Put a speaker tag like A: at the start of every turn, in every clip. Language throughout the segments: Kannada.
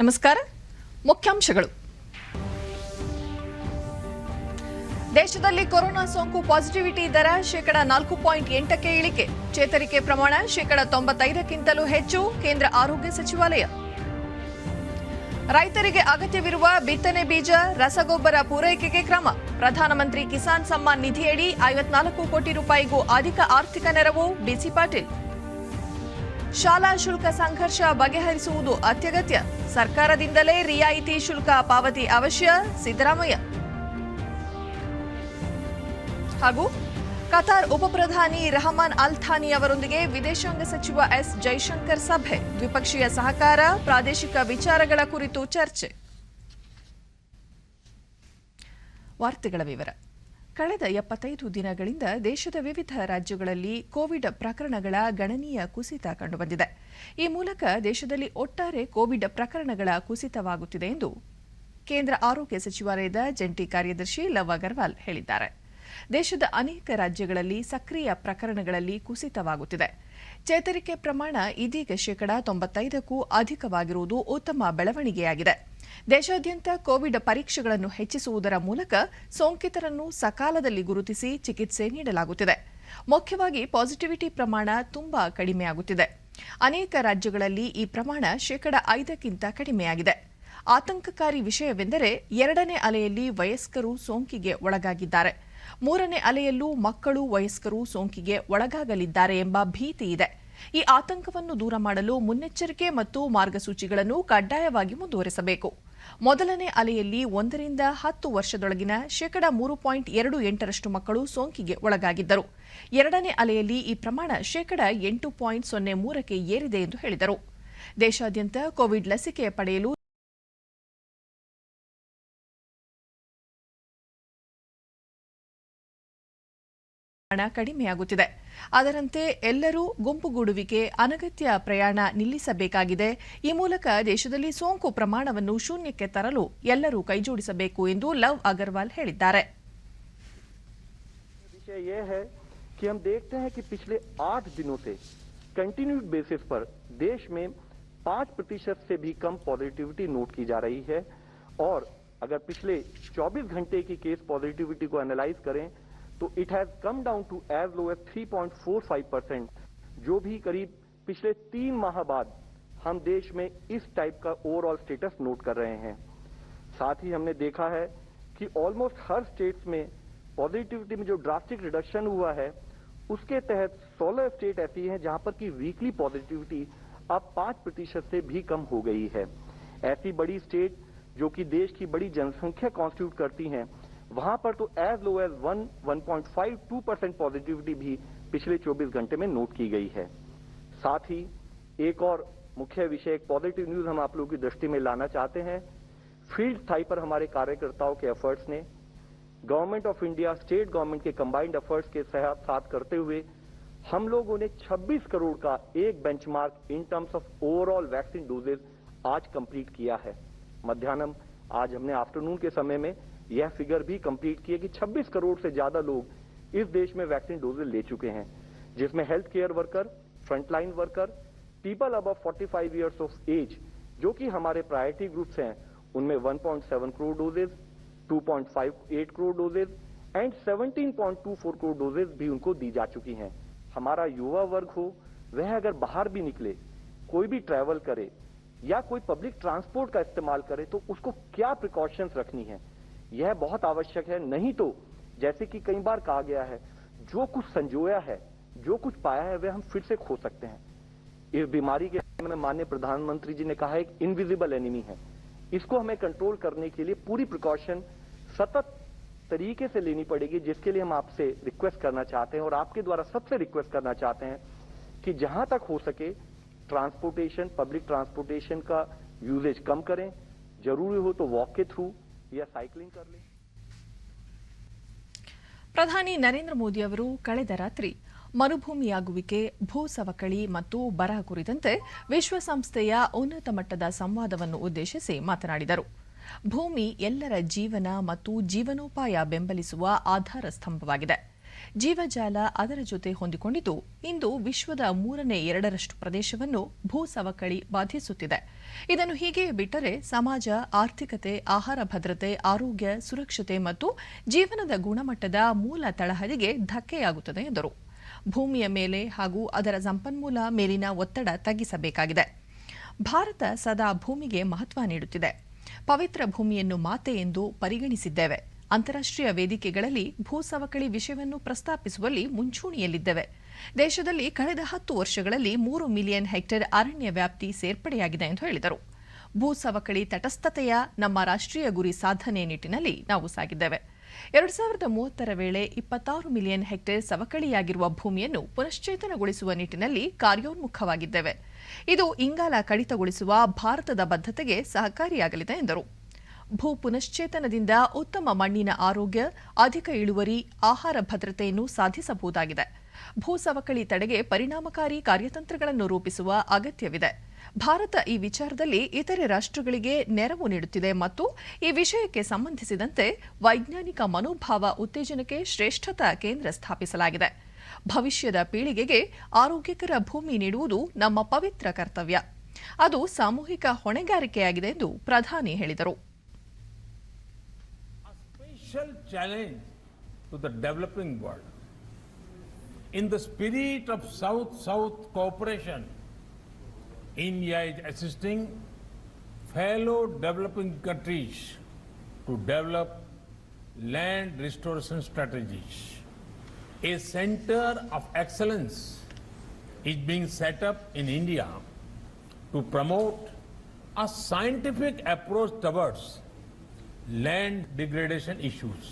A: ನಮಸ್ಕಾರ. ಮುಖ್ಯಾಂಶಗಳು. ದೇಶದಲ್ಲಿ ಕೊರೋನಾ ಸೋಂಕು ಪಾಸಿಟಿವಿಟಿ ದರ 4.8ಕ್ಕೆ ಇಳಿಕೆ. ಚೇತರಿಕೆ ಪ್ರಮಾಣ 95ಕ್ಕಿಂತಲೂ ಹೆಚ್ಚು. ಕೇಂದ್ರ ಆರೋಗ್ಯ ಸಚಿವಾಲಯ. ರೈತರಿಗೆ ಅಗತ್ಯವಿರುವ ಬಿತ್ತನೆ ಬೀಜ, ರಸಗೊಬ್ಬರ ಪೂರೈಕೆಗೆ ಕ್ರಮ. ಪ್ರಧಾನಮಂತ್ರಿ ಕಿಸಾನ್ ಸಮ್ಮಾನ್ ನಿಧಿಯಡಿ 54 ಕೋಟಿ ರೂಪಾಯಿಗೂ ಅಧಿಕ ಆರ್ಥಿಕ ನೆರವು. ಬಿಸಿ ಪಾಟೀಲ್. ಶಾಲಾ ಶುಲ್ಕ ಸಂಘರ್ಷ ಬಗೆಹರಿಸುವುದು ಅತ್ಯಗತ್ಯ. ಸರ್ಕಾರದಿಂದಲೇ ರಿಯಾಯಿತಿ ಶುಲ್ಕ ಪಾವತಿ ಅವಶ್ಯ. ಸಿದ್ದರಾಮಯ್ಯ. ಹಾಗೂ ಕತಾರ್ ಉಪಪ್ರಧಾನಿ ರಹಮಾನ್ ಅಲ್ ಥಾನಿ ಅವರೊಂದಿಗೆ ವಿದೇಶಾಂಗ ಸಚಿವ ಎಸ್ ಜೈಶಂಕರ್ ಸಭೆ. ದ್ವಿಪಕ್ಷೀಯ ಸಹಕಾರ, ಪ್ರಾದೇಶಿಕ ವಿಚಾರಗಳ ಕುರಿತು ಚರ್ಚೆ. ವಾರ್ತೆಗಳ ವಿವರ. ಕಳೆದ 75 ದಿನಗಳಿಂದ ದೇಶದ ವಿವಿಧ ರಾಜ್ಯಗಳಲ್ಲಿ ಕೋವಿಡ್ ಪ್ರಕರಣಗಳ ಗಣನೀಯ ಕುಸಿತ ಕಂಡುಬಂದಿದೆ. ಈ ಮೂಲಕ ದೇಶದಲ್ಲಿ ಒಟ್ಟಾರೆ ಕೋವಿಡ್ ಪ್ರಕರಣಗಳ ಕುಸಿತವಾಗುತ್ತಿದೆ ಎಂದು ಕೇಂದ್ರ ಆರೋಗ್ಯ ಸಚಿವಾಲಯದ ಜಂಟಿ ಕಾರ್ಯದರ್ಶಿ ಲವ್ ಅಗರ್ವಾಲ್ ಹೇಳಿದ್ದಾರೆ. ದೇಶದ ಅನೇಕ ರಾಜ್ಯಗಳಲ್ಲಿ ಸಕ್ರಿಯ ಪ್ರಕರಣಗಳಲ್ಲಿ ಕುಸಿತವಾಗುತ್ತಿದೆ. ಚೇತರಿಕೆ ಪ್ರಮಾಣ ಇದೀಗ 95ಕ್ಕೂ ಅಧಿಕವಾಗಿರುವುದು ಉತ್ತಮ ಬೆಳವಣಿಗೆಯಾಗಿದೆ. ದೇಶಾದ್ಯಂತ ಕೋವಿಡ್ ಪರೀಕ್ಷೆಗಳನ್ನು ಹೆಚ್ಚಿಸುವುದರ ಮೂಲಕ ಸೋಂಕಿತರನ್ನು ಸಕಾಲದಲ್ಲಿ ಗುರುತಿಸಿ ಚಿಕಿತ್ಸೆ ನೀಡಲಾಗುತ್ತಿದೆ. ಮುಖ್ಯವಾಗಿ ಪಾಸಿಟಿವಿಟಿ ಪ್ರಮಾಣ ತುಂಬಾ ಕಡಿಮೆಯಾಗುತ್ತಿದೆ. ಅನೇಕ ರಾಜ್ಯಗಳಲ್ಲಿ ಈ ಪ್ರಮಾಣ 5ಕ್ಕಿಂತ ಕಡಿಮೆಯಾಗಿದೆ. ಆತಂಕಕಾರಿ ವಿಷಯವೆಂದರೆ 2ನೇ ಅಲೆಯಲ್ಲಿ ವಯಸ್ಕರು ಸೋಂಕಿಗೆ ಒಳಗಾಗಿದ್ದಾರೆ. 3ನೇ ಅಲೆಯಲ್ಲೂ ಮಕ್ಕಳು, ವಯಸ್ಕರು ಸೋಂಕಿಗೆ ಒಳಗಾಗಲಿದ್ದಾರೆ ಎಂಬ ಭೀತಿ ಇದೆ. ಈ ಆತಂಕವನ್ನು ದೂರ ಮಾಡಲು ಮುನ್ನೆಚ್ಚರಿಕೆ ಮತ್ತು ಮಾರ್ಗಸೂಚಿಗಳನ್ನು ಕಡ್ಡಾಯವಾಗಿ ಮುಂದುವರೆಸಬೇಕು. ಮೊದಲನೇ ಅಲೆಯಲ್ಲಿ 1 ರಿಂದ 10 ವರ್ಷದೊಳಗಿನ 3.28ರಷ್ಟು ಮಕ್ಕಳು ಸೋಂಕಿಗೆ ಒಳಗಾಗಿದ್ದರು. 2ನೇ ಅಲೆಯಲ್ಲಿ ಈ ಪ್ರಮಾಣ 8.03ಕ್ಕೆ ಏರಿದೆ ಎಂದು ಹೇಳಿದರು. ದೇಶಾದ್ಯಂತ ಕೋವಿಡ್ ಲಸಿಕೆ ಪಡೆಯಲು ಕಡಿಮೆಯಾಗುತ್ತಿದೆ. ಅದರಂತೆ ಎಲ್ಲರೂ ಗುಂಪುಗೂಡುವಿಕೆ, ಅನಗತ್ಯ ಪ್ರಯಾಣ ನಿಲ್ಲಿಸಬೇಕಾಗಿದೆ. ಈ ಮೂಲಕ ದೇಶದಲ್ಲಿ ಸೋಂಕು ಪ್ರಮಾಣವನ್ನು ಶೂನ್ಯಕ್ಕೆ ತರಲು ಎಲ್ಲರೂ ಕೈಜೋಡಿಸಬೇಕು ಎಂದು ಲವ್ ಅಗರ್ವಾಲ್ ಹೇಳಿದ್ದಾರೆ.
B: विषय ये है कि हम देखते हैं कि पिछले 8 दिनों से कंटिन्यूड बेसिस पर देश में 5% से भी कम पॉजिटिविटी नोट की जा रही है और अगर पिछले 24 घंटे की केस पॉजिटिविटी को एनालाइज करें तो it has come down to as low as 3.45%, जो भी करीब पिछले 3 माह बाद हम देश में इस टाइप का ओवरऑल स्टेटस नोट कर रहे हैं. साथ ही हमने देखा है कि ऑलमोस्ट हर स्टेट्स में पॉजिटिविटी में जो ड्रास्टिक रिडक्शन हुआ है उसके तहत 16 स्टेट ऐसी हैं जहां पर की वीकली पॉजिटिविटी अब 5% से भी कम हो गई है. ऐसी बड़ी स्टेट जो कि देश की बड़ी जनसंख्या कॉन्स्टिट्यूट करती हैं, वहां पर तो एज लो एज 1.52% पॉजिटिविटी भी पिछले 24 घंटे में नोट की गई है. साथ ही एक और मुख्य विषय, एक पॉजिटिव न्यूज हम आप लोगों की दृष्टि में लाना चाहते हैं. फील्ड स्थाई पर हमारे कार्यकर्ताओं के एफर्ट्स ने government of India, state government के कंबाइंड एफर्ट्स के साथ करते हुए हम लोगों ने 26 करोड़ का एक benchmark in terms of overall vaccine doses आज कंप्लीट किया है. मध्याह्न आज हमने आफ्टरनून के समय में यह फिगर भी कंप्लीट किया कि 26 करोड़ से ज्यादा लोग इस देश में वैक्सीन डोजेज ले चुके हैं, जिसमें health care worker, frontline worker, people above 45 years of age जो कि हमारे प्रायोरिटी ग्रुप्स हैं, उनमें 1.7 crore doses, 2.58 crore doses and 17.24 crore doses भी उनको दी जा चुकी हैं. हमारा युवा वर्ग हो, वह अगर बाहर भी निकले, कोई भी ट्रैवल करे या कोई पब्लिक ट्रांसपोर्ट का इस्तेमाल करे तो उसको क्या प्रिकॉशंस रखनी है, यह बहुत आवश्यक है. नहीं तो जैसे कि कई बार कहा गया है, जो कुछ संजोया है, जो कुछ पाया है, वह हम फिर से खो सकते हैं. इस बीमारी के बारे में माननीय प्रधानमंत्री जी ने कहा है एक इनविजिबल एनिमी है. इसको हमें कंट्रोल करने के लिए पूरी प्रिकॉशन सतत तरीके से लेनी पड़ेगी, जिसके लिए हम आपसे रिक्वेस्ट करना चाहते हैं और आपके द्वारा सबसे रिक्वेस्ट करना चाहते हैं कि जहां तक हो सके ट्रांसपोर्टेशन, पब्लिक ट्रांसपोर्टेशन का यूजेज कम करें. जरूरी हो तो वॉक के थ्रू या साइक्लिंग कर लें.
A: ಪ್ರಧಾನಿ ನರೇಂದ್ರ ಮೋದಿ ಅವರು ಕಳೆದ ರಾತ್ರಿ ಮರುಭೂಮಿಯಾಗುವಿಕೆ, ಭೂ ಸವಕಳಿ ಮತ್ತು ಬರ ಕುರಿತಂತೆ ವಿಶ್ವಸಂಸ್ಥೆಯ ಉನ್ನತ ಮಟ್ಟದ ಸಂವಾದವನ್ನು ಉದ್ದೇಶಿಸಿ ಮಾತನಾಡಿದರು. ಭೂಮಿ ಎಲ್ಲರ ಜೀವನ ಮತ್ತು ಜೀವನೋಪಾಯ ಬೆಂಬಲಿಸುವ ಆಧಾರ ಸ್ತಂಭವಾಗಿದೆ. ಜೀವಜಾಲ ಅದರ ಜೊತೆ ಹೊಂದಿಕೊಂಡಿದ್ದು ಇಂದು ವಿಶ್ವದ 3/2 ಪ್ರದೇಶವನ್ನು ಭೂ ಸವಕಳಿ ಬಾಧಿಸುತ್ತಿದೆ. ಇದನ್ನು ಹೀಗೆ ಬಿಟ್ಟರೆ ಸಮಾಜ, ಆರ್ಥಿಕತೆ, ಆಹಾರ ಭದ್ರತೆ, ಆರೋಗ್ಯ, ಸುರಕ್ಷತೆ ಮತ್ತು ಜೀವನದ ಗುಣಮಟ್ಟದ ಮೂಲ ತಳಹದಿಗೆ ಧಕ್ಕೆಯಾಗುತ್ತದೆ ಎಂದರು. ಭೂಮಿಯ ಮೇಲೆ ಹಾಗೂ ಅದರ ಸಂಪನ್ಮೂಲ ಮೇಲಿನ ಒತ್ತಡ ತಗ್ಗಿಸಬೇಕಾಗಿದೆ. ಭಾರತ ಸದಾ ಭೂಮಿಗೆ ಮಹತ್ವ ನೀಡುತ್ತಿದೆ. ಪವಿತ್ರ ಭೂಮಿಯನ್ನು ಮಾತೆ ಎಂದು ಪರಿಗಣಿಸಿದ್ದೇವೆ. ಅಂತಾರಾಷ್ಟ್ರೀಯ ವೇದಿಕೆಗಳಲ್ಲಿ ಭೂ ಸವಕಳಿ ವಿಷಯವನ್ನು ಪ್ರಸ್ತಾಪಿಸುವಲ್ಲಿ ಮುಂಚೂಣಿಯಲ್ಲಿದ್ದೇವೆ. ದೇಶದಲ್ಲಿ ಕಳೆದ 10 ವರ್ಷಗಳಲ್ಲಿ 3 ಮಿಲಿಯನ್ ಹೆಕ್ಟೇರ್ ಅರಣ್ಯ ವ್ಯಾಪ್ತಿ ಸೇರ್ಪಡೆಯಾಗಿದೆ ಎಂದು ಹೇಳಿದರು. ಭೂ ಸವಕಳಿ ತಟಸ್ಥತೆಯ ನಮ್ಮ ರಾಷ್ಟ್ರೀಯ ಗುರಿ ಸಾಧನೆ ನಿಟ್ಟಿನಲ್ಲಿ ನಾವು ಸಾಗಿದ್ದೇವೆ. 2030ರ ವೇಳೆ 26 ಮಿಲಿಯನ್ ಹೆಕ್ಟೇರ್ ಸವಕಳಿಯಾಗಿರುವ ಭೂಮಿಯನ್ನು ಪುನಶ್ಚೇತನಗೊಳಿಸುವ ನಿಟ್ಟಿನಲ್ಲಿ ಕಾರ್ಯೋನ್ಮುಖವಾಗಿದ್ದೇವೆ. ಇದು ಇಂಗಾಲ ಕಡಿತಗೊಳಿಸುವ ಭಾರತದ ಬದ್ಧತೆಗೆ ಸಹಕಾರಿಯಾಗಲಿದೆ ಎಂದರು. ಭೂ ಪುನಶ್ಚೇತನದಿಂದ ಉತ್ತಮ ಮಣ್ಣಿನ ಆರೋಗ್ಯ, ಅಧಿಕ ಇಳುವರಿ, ಆಹಾರ ಭದ್ರತೆಯನ್ನು ಸಾಧಿಸಬಹುದಾಗಿದೆ. ಭೂ ಸವಕಳಿ ತಡೆಗೆ ಪರಿಣಾಮಕಾರಿ ಕಾರ್ಯತಂತ್ರಗಳನ್ನು ರೂಪಿಸುವ ಅಗತ್ಯವಿದೆ. ಭಾರತ ಈ ವಿಚಾರದಲ್ಲಿ ಇತರೆ ರಾಷ್ಟ್ರಗಳಿಗೆ ನೆರವು ನೀಡುತ್ತಿದೆ ಮತ್ತು ಈ ವಿಷಯಕ್ಕೆ ಸಂಬಂಧಿಸಿದಂತೆ ವೈಜ್ಞಾನಿಕ ಮನೋಭಾವ ಉತ್ತೇಜನಕ್ಕೆ ಶ್ರೇಷ್ಠತಾ ಕೇಂದ್ರ ಸ್ಥಾಪಿಸಲಾಗಿದೆ. ಭವಿಷ್ಯದ ಪೀಳಿಗೆಗೆ ಆರೋಗ್ಯಕರ ಭೂಮಿ ನೀಡುವುದು ನಮ್ಮ ಪವಿತ್ರ ಕರ್ತವ್ಯ. ಅದು ಸಾಮೂಹಿಕ ಹೊಣೆಗಾರಿಕೆಯಾಗಿದೆ ಎಂದು ಪ್ರಧಾನಿ ಹೇಳಿದರು.
C: Special challenge to the developing world. In the spirit of South-South cooperation, India is assisting fellow developing countries to develop land restoration strategies. A center of excellence is being set up in India to promote a scientific approach towards land degradation issues.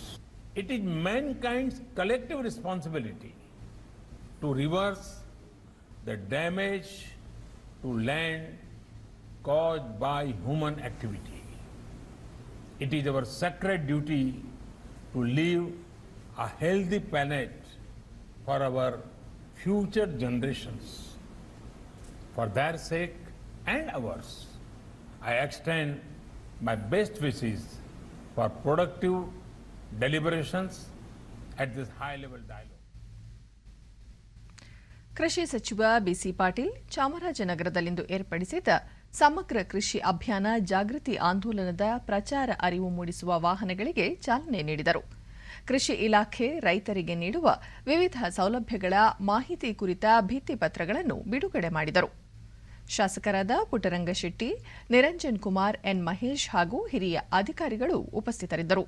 C: It is mankind's collective responsibility to reverse the damage to land caused by human activity. It is our sacred duty to leave a healthy planet for our future generations. For their sake and ours, I extend my best wishes for productive deliberations at this high-level dialogue.
A: ಕೃಷಿ ಸಚಿವ ಬಿಸಿ ಪಾಟೀಲ್ ಚಾಮರಾಜನಗರದಲ್ಲಿಂದು ಏರ್ಪಡಿಸಿದ್ದ ಸಮಗ್ರ ಕೃಷಿ ಅಭಿಯಾನ ಜಾಗೃತಿ ಆಂದೋಲನದ ಪ್ರಚಾರ ಅರಿವು ಮೂಡಿಸುವ ವಾಹನಗಳಿಗೆ ಚಾಲನೆ ನೀಡಿದರು. ಕೃಷಿ ಇಲಾಖೆ ರೈತರಿಗೆ ನೀಡುವ ವಿವಿಧ ಸೌಲಭ್ಯಗಳ ಮಾಹಿತಿ ಕುರಿತ ಭಿತ್ತಿಪತ್ರಗಳನ್ನು ಬಿಡುಗಡೆ ಮಾಡಿದರು. ಶಾಸಕರಾದ ಪುಟ್ಟರಂಗಶೆಟ್ಟಿ, ನಿರಂಜನ್ ಕುಮಾರ್, ಎನ್ ಮಹೇಶ್ ಹಾಗೂ ಹಿರಿಯ ಅಧಿಕಾರಿಗಳು ಉಪಸ್ಥಿತರಿದ್ದರು.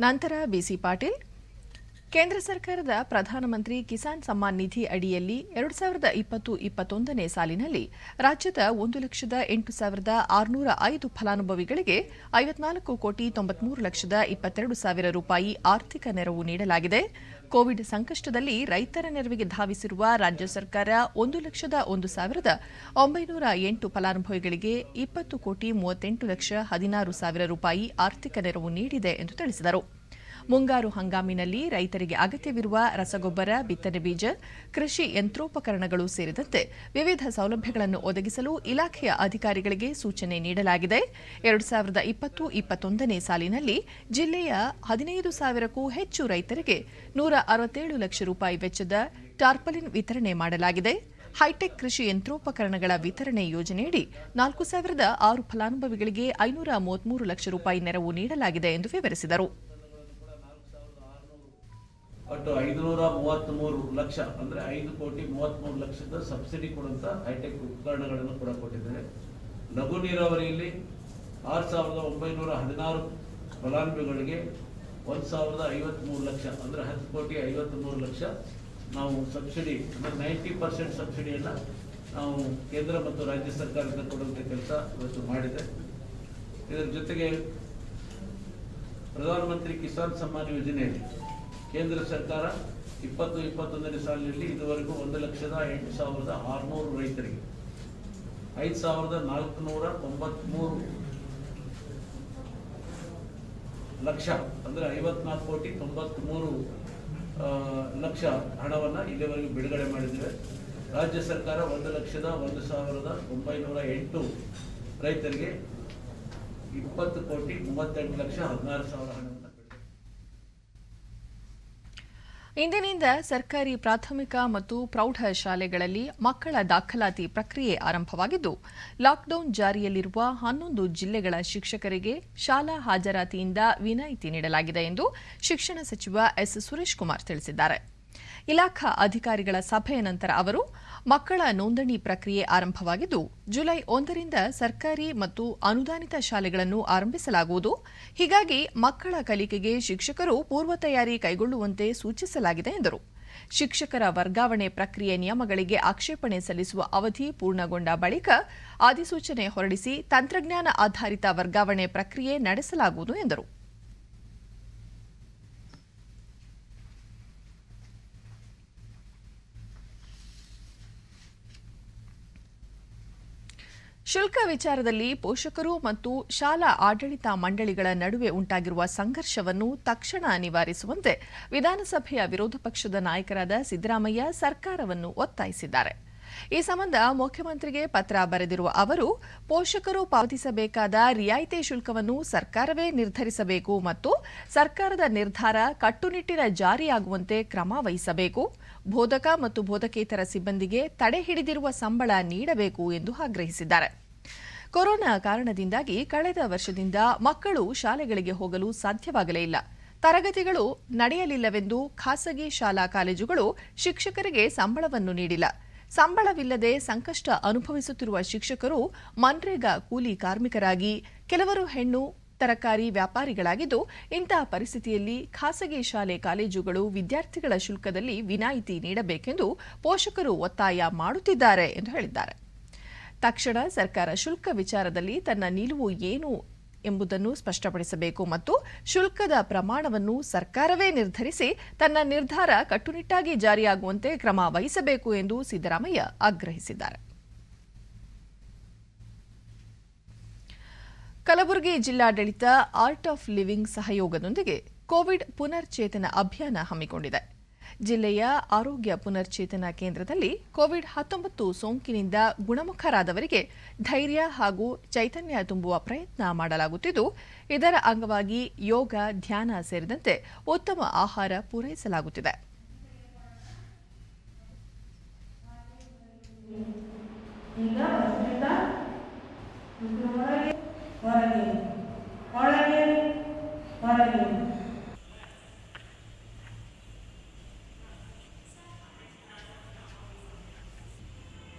A: ನಂತರ ಬಿಸಿ ಪಾಟೀಲ್ ಕೇಂದ್ರ ಸರ್ಕಾರದ ಪ್ರಧಾನಮಂತ್ರಿ ಕಿಸಾನ್ ಸಮ್ಮಾನ್ ನಿಧಿ ಅಡಿಯಲ್ಲಿ 2020-21ನೇ ಸಾಲಿನಲ್ಲಿ ರಾಜ್ಯದ 1,08,605 ಫಲಾನುಭವಿಗಳಿಗೆ 54,93,22,000 ರೂಪಾಯಿ ಆರ್ಥಿಕ ನೆರವು ನೀಡಲಾಗಿದೆ. ಕೋವಿಡ್ ಸಂಕಷ್ಟದಲ್ಲಿ ರೈತರ ನೆರವಿಗೆ ಧಾವಿಸಿರುವ ರಾಜ್ಯ ಸರ್ಕಾರ 1,01,908 ಫಲಾನುಭವಿಗಳಿಗೆ 20,38,16,000 ರೂಪಾಯಿ ಆರ್ಥಿಕ ನೆರವು ನೀಡಿದೆ ಎಂದು ತಿಳಿಸಿದರು. ಮುಂಗಾರು ಹಂಗಾಮಿನಲ್ಲಿ ರೈತರಿಗೆ ಅಗತ್ಯವಿರುವ ರಸಗೊಬ್ಬರ, ಬಿತ್ತನೆ ಬೀಜ, ಕೃಷಿ ಯಂತ್ರೋಪಕರಣಗಳು ಸೇರಿದಂತೆ ವಿವಿಧ ಸೌಲಭ್ಯಗಳನ್ನು ಒದಗಿಸಲು ಇಲಾಖೆಯ ಅಧಿಕಾರಿಗಳಿಗೆ ಸೂಚನೆ ನೀಡಲಾಗಿದೆ. 2020-21ನೇ ಸಾಲಿನಲ್ಲಿ ಜಿಲ್ಲೆಯ 15,000ಕ್ಕೂ ಹೆಚ್ಚು ರೈತರಿಗೆ 167 ಲಕ್ಷ ರೂಪಾಯಿ ವೆಚ್ಚದ ಟಾರ್ಪಲಿನ್ ವಿತರಣೆ ಮಾಡಲಾಗಿದೆ. ಹೈಟೆಕ್ ಕೃಷಿ ಯಂತ್ರೋಪಕರಣಗಳ ವಿತರಣೆ ಯೋಜನೆಯಡಿ 4,006 ಫಲಾನುಭವಿಗಳಿಗೆ 533 ಲಕ್ಷ ರೂಪಾಯಿ ನೆರವು ನೀಡಲಾಗಿದೆ ಎಂದು ವಿವರಿಸಿದರು.
D: ಒಟ್ಟು 533 ಲಕ್ಷ ಅಂದ್ರೆ 5,33 ಲಕ್ಷದ ಸಬ್ಸಿಡಿ ಕೊಡುವಂತ ಹೈಟೆಕ್ ಉಪಕರಣಗಳನ್ನು ಕೂಡ ಕೊಟ್ಟಿದ್ದಾರೆ. ಲಘು ನೀರಾವರಿಯಲ್ಲಿ 6,916 ಫಲಾನುಭವಿಗಳಿಗೆ 1,053 ಲಕ್ಷ ಅಂದ್ರೆ 10,53 ಲಕ್ಷ ನಾವು ಸಬ್ಸಿಡಿ ಅಂದ್ರೆ 90% ಸಬ್ಸಿಡಿಯನ್ನ ನಾವು ಕೇಂದ್ರ ಮತ್ತು ರಾಜ್ಯ ಸರ್ಕಾರದಿಂದ ಕೊಡುವಂತ ಕೆಲಸ ಇವತ್ತು ಮಾಡಿದೆ. ಇದರ ಜೊತೆಗೆ ಪ್ರಧಾನಮಂತ್ರಿ ಕಿಸಾನ್ ಸಮ್ಮಾನ್ ಯೋಜನೆಯಲ್ಲಿ ಕೇಂದ್ರ ಸರ್ಕಾರ 2021ನೇ ಸಾಲಿನಲ್ಲಿ ಇದುವರೆಗೂ 1,08,600 ರೈತರಿಗೆ 5,493 ಲಕ್ಷ ಅಂದ್ರೆ 54,93 ಲಕ್ಷ ಹಣವನ್ನ ಇಲ್ಲಿವರೆಗೂ ಬಿಡುಗಡೆ ಮಾಡಿದ್ದೇವೆ. ರಾಜ್ಯ ಸರ್ಕಾರ 1,01,908 ರೈತರಿಗೆ 20,38,16,000 ಹಣವನ್ನು
A: ಇಂದಿನಿಂದ ಸರ್ಕಾರಿ ಪ್ರಾಥಮಿಕ ಮತ್ತು ಪ್ರೌಢ ಶಾಲೆಗಳಲ್ಲಿ ಮಕ್ಕಳ ದಾಖಲಾತಿ ಪ್ರಕ್ರಿಯೆ ಆರಂಭವಾಗಿದ್ದು, ಲಾಕ್ಡೌನ್ ಜಾರಿಯಲ್ಲಿರುವ 11 ಜಿಲ್ಲೆಗಳ ಶಿಕ್ಷಕರಿಗೆ ಶಾಲಾ ಹಾಜರಾತಿಯಿಂದ ವಿನಾಯಿತಿ ನೀಡಲಾಗಿದೆ ಎಂದು ಶಿಕ್ಷಣ ಸಚಿವ ಎಸ್ ಸುರೇಶ್ ಕುಮಾರ್ ತಿಳಿಸಿದ್ದಾರೆ. ಇಲಾಖಾ ಅಧಿಕಾರಿಗಳ ಸಭೆಯ ನಂತರ ಅವರು, ಮಕ್ಕಳ ನೋಂದಣಿ ಪ್ರಕ್ರಿಯೆ ಆರಂಭವಾಗಿದ್ದು, ಜುಲೈ 1ರಿಂದ ಸರ್ಕಾರಿ ಮತ್ತು ಅನುದಾನಿತ ಶಾಲೆಗಳನ್ನು ಆರಂಭಿಸಲಾಗುವುದು. ಹೀಗಾಗಿ ಮಕ್ಕಳ ಕಲಿಕೆಗೆ ಶಿಕ್ಷಕರು ಪೂರ್ವ ತಯಾರಿ ಕೈಗೊಳ್ಳುವಂತೆ ಸೂಚಿಸಲಾಗಿದೆ ಎಂದರು. ಶಿಕ್ಷಕರ ವರ್ಗಾವಣೆ ಪ್ರಕ್ರಿಯೆ ನಿಯಮಗಳಿಗೆ ಆಕ್ಷೇಪಣೆ ಸಲ್ಲಿಸುವ ಅವಧಿ ಪೂರ್ಣಗೊಂಡ ಬಳಿಕ ಅಧಿಸೂಚನೆ ಹೊರಡಿಸಿ ತಂತ್ರಜ್ಞಾನ ಆಧಾರಿತ ವರ್ಗಾವಣೆ ಪ್ರಕ್ರಿಯೆ ನಡೆಸಲಾಗುವುದು ಎಂದರು. ಶುಲ್ಕ ವಿಚಾರದಲ್ಲಿ ಪೋಷಕರು ಮತ್ತು ಶಾಲಾ ಆಡಳಿತ ಮಂಡಳಿಗಳ ನಡುವೆ ಉಂಟಾಗಿರುವ ಸಂಘರ್ಷವನ್ನು ತಕ್ಷಣ ನಿವಾರಿಸುವಂತೆ ವಿಧಾನಸಭೆಯ ವಿರೋಧ ಪಕ್ಷದ ನಾಯಕರಾದ ಸಿದ್ದರಾಮಯ್ಯ ಸರ್ಕಾರವನ್ನು ಒತ್ತಾಯಿಸಿದ್ದಾರೆ. ಈ ಸಂಬಂಧ ಮುಖ್ಯಮಂತ್ರಿಗೆ ಪತ್ರ ಬರೆದಿರುವ ಅವರು, ಪೋಷಕರು ಪಾವತಿಸಬೇಕಾದ ರಿಯಾಯಿತಿ ಶುಲ್ಕವನ್ನು ಸರ್ಕಾರವೇ ನಿರ್ಧರಿಸಬೇಕು ಮತ್ತು ಸರ್ಕಾರದ ನಿರ್ಧಾರ ಕಟ್ಟುನಿಟ್ಟಿನ ಜಾರಿಯಾಗುವಂತೆ ಕ್ರಮ ವಹಿಸಬೇಕು. ಬೋಧಕ ಮತ್ತು ಬೋಧಕೇತರ ಸಿಬ್ಬಂದಿಗೆ ತಡೆ ಹಿಡಿದಿರುವ ಸಂಬಳ ನೀಡಬೇಕು ಎಂದು ಆಗ್ರಹಿಸಿದ್ದಾರೆ. ಕೊರೋನಾ ಕಾರಣದಿಂದಾಗಿ ಕಳೆದ ವರ್ಷದಿಂದ ಮಕ್ಕಳು ಶಾಲೆಗಳಿಗೆ ಹೋಗಲು ಸಾಧ್ಯವಾಗಲೇ ಇಲ್ಲ. ತರಗತಿಗಳು ನಡೆಯಲಿಲ್ಲವೆಂದು ಖಾಸಗಿ ಶಾಲಾ ಕಾಲೇಜುಗಳು ಶಿಕ್ಷಕರಿಗೆ ಸಂಬಳವನ್ನು ನೀಡಿಲ್ಲ. ಸಂಬಳವಿಲ್ಲದೆ ಸಂಕಷ್ಟ ಅನುಭವಿಸುತ್ತಿರುವ ಶಿಕ್ಷಕರು ಮನ್ರೇಗಾ ಕೂಲಿ ಕಾರ್ಮಿಕರಾಗಿ, ಕೆಲವರು ಹೆಣ್ಣು ತರಕಾರಿ ವ್ಯಾಪಾರಿಗಳಾಗಿದ್ದು, ಇಂತಹ ಪರಿಸ್ಥಿತಿಯಲ್ಲಿ ಖಾಸಗಿ ಶಾಲೆ ಕಾಲೇಜುಗಳು ವಿದ್ಯಾರ್ಥಿಗಳ ಶುಲ್ಕದಲ್ಲಿ ವಿನಾಯಿತಿ ನೀಡಬೇಕೆಂದು ಪೋಷಕರು ಒತ್ತಾಯ ಮಾಡುತ್ತಿದ್ದಾರೆ ಎಂದು ಹೇಳಿದ್ದಾರೆ. ತಕ್ಷಣ ಸರ್ಕಾರ ಶುಲ್ಕ ವಿಚಾರದಲ್ಲಿ ತನ್ನ ನಿಲುವು ಏನು ಎಂಬುದನ್ನು ಸ್ಪಷ್ಟಪಡಿಸಬೇಕು ಮತ್ತು ಶುಲ್ಕದ ಪ್ರಮಾಣವನ್ನು ಸರ್ಕಾರವೇ ನಿರ್ಧರಿಸಿ ತನ್ನ ನಿರ್ಧಾರ ಕಟ್ಟುನಿಟ್ಟಾಗಿ ಜಾರಿಯಾಗುವಂತೆ ಕ್ರಮ ವಹಿಸಬೇಕು ಎಂದು ಸಿದ್ದರಾಮಯ್ಯ ಆಗ್ರಹಿಸಿದ್ದಾರೆ. ಕಲಬುರಗಿ ಜಿಲ್ಲಾಡಳಿತ ಆರ್ಟ್ ಆಫ್ ಲಿವಿಂಗ್ ಸಹಯೋಗದೊಂದಿಗೆ ಕೋವಿಡ್ ಪುನರ್ಚೇತನ ಅಭಿಯಾನ ಹಮ್ಮಿಕೊಂಡಿದೆ. ಜಿಲ್ಲೆಯ ಆರೋಗ್ಯ ಪುನರ್ಚೇತನ ಕೇಂದ್ರದಲ್ಲಿ ಕೋವಿಡ್-19 ಸೋಂಕಿನಿಂದ ಗುಣಮುಖರಾದವರಿಗೆ ಧೈರ್ಯ ಹಾಗೂ ಚೈತನ್ಯ ತುಂಬುವ ಪ್ರಯತ್ನ ಮಾಡಲಾಗುತ್ತಿದ್ದು, ಇದರ ಅಂಗವಾಗಿ ಯೋಗ, ಧ್ಯಾನ ಸೇರಿದಂತೆ ಉತ್ತಮ ಆಹಾರ ಪೂರೈಸಲಾಗುತ್ತಿದೆ.